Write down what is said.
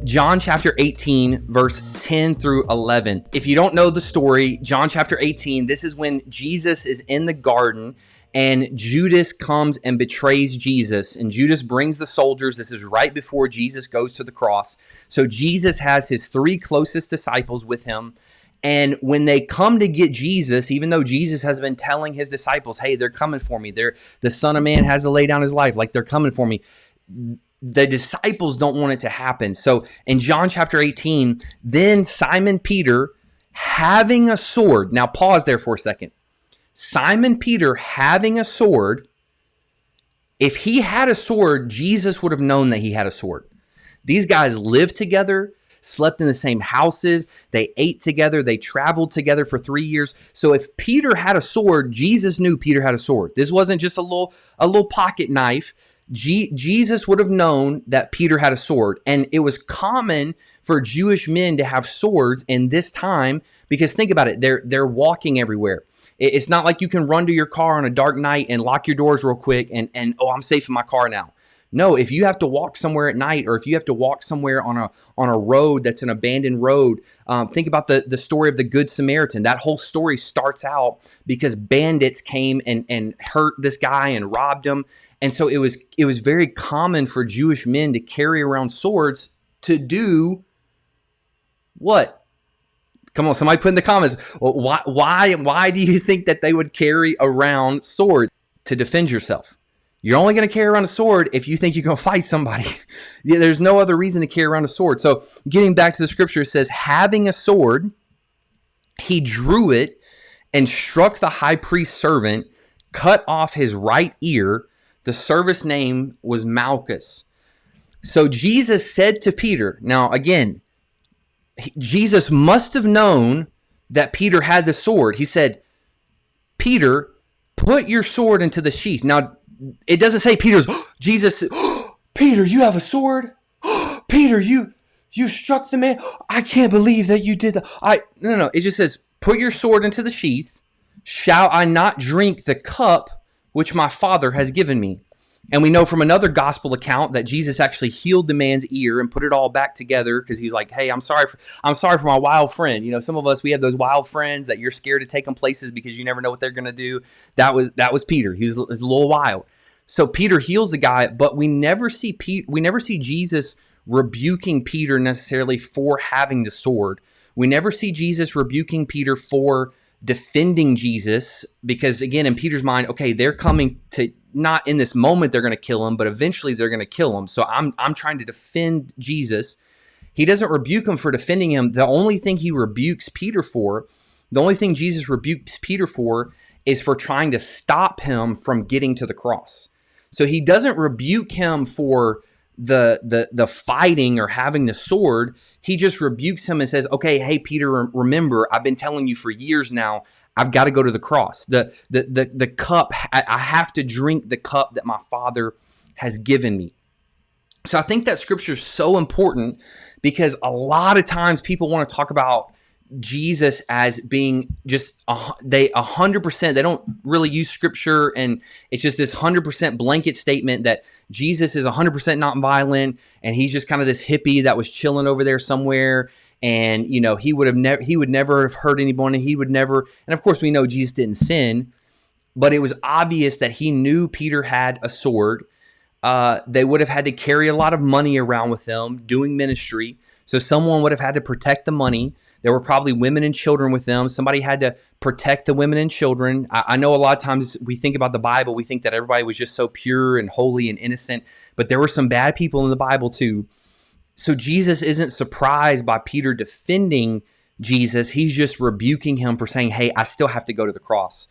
John chapter 18, verse 10 through 11. If you don't know the story, John chapter 18, this is when Jesus is in the garden and Judas comes and betrays Jesus. And Judas brings the soldiers. This is right before Jesus goes to the cross. So Jesus has his three closest disciples with him. And when they come to get Jesus, even though Jesus has been telling his disciples, hey, they're coming for me. The Son of Man has to lay down his life. Like, they're coming for me. The disciples don't want it to happen. So in John chapter 18, then Simon Peter having a sword. Now pause there for a second. Simon Peter having a sword. If he had a sword, Jesus would have known that he had a sword. These guys lived together, slept in the same houses. They ate together. They traveled together for 3 years. So if Peter had a sword, Jesus knew Peter had a sword. This wasn't just a little pocket knife. Jesus would have known that Peter had a sword, and it was common for Jewish men to have swords in this time because think about it, they're walking everywhere. It's not like you can run to your car on a dark night and lock your doors real quick and oh, I'm safe in my car now. No, if you have to walk somewhere at night, or if you have to walk somewhere on a road that's an abandoned road, think about the story of the Good Samaritan. That whole story starts out because bandits came and hurt this guy and robbed him. And so it was very common for Jewish men to carry around swords to do what? Come on, somebody put in the comments. Well, why do you think that they would carry around swords? To defend yourself. You're only going to carry around a sword if you think you're going to fight somebody. Yeah, there's no other reason to carry around a sword. So getting back to the scripture, it says, having a sword, he drew it and struck the high priest's servant, cut off his right ear. The servant's name was Malchus. So Jesus said to Peter, now again, Jesus must have known that Peter had the sword. He said, Peter, put your sword into the sheath. Now, it doesn't say Jesus, Peter, you have a sword? Peter, you struck the man? I can't believe that you did that. No. It just says, put your sword into the sheath. Shall I not drink the cup which my Father has given me? And we know from another gospel account that Jesus actually healed the man's ear and put it all back together because he's like, hey, I'm sorry for my wild friend. You know, some of us, we have those wild friends that you're scared to take them places because you never know what they're going to do. That was Peter. He was a little wild. So Peter heals the guy, but we never see Jesus rebuking Peter necessarily for having the sword. We never see Jesus rebuking Peter for defending Jesus because, again, in Peter's mind, okay, they're coming to, not in this moment they're going to kill him, but eventually they're going to kill him. So I'm trying to defend Jesus. He doesn't rebuke him for defending him. The only thing he rebukes Peter for, the only thing Jesus rebukes Peter for is for trying to stop him from getting to the cross. So he doesn't rebuke him for the fighting or having the sword. He just rebukes him and says, okay, hey, Peter, remember, I've been telling you for years now, I've got to go to the cross. The cup, I have to drink the cup that my Father has given me. So I think that scripture is so important because a lot of times people want to talk about Jesus as being just 100%. They don't really use scripture, and it's just this 100% blanket statement that Jesus is 100% not violent, and he's just kind of this hippie that was chilling over there somewhere, and you know he would never have hurt anyone, and he would never. And of course, we know Jesus didn't sin, but it was obvious that he knew Peter had a sword. They would have had to carry a lot of money around with them doing ministry, so someone would have had to protect the money. There were probably women and children with them. Somebody had to protect the women and children. I know a lot of times we think about the Bible, we think that everybody was just so pure and holy and innocent, but there were some bad people in the Bible too. So Jesus isn't surprised by Peter defending Jesus. He's just rebuking him for saying, hey, I still have to go to the cross.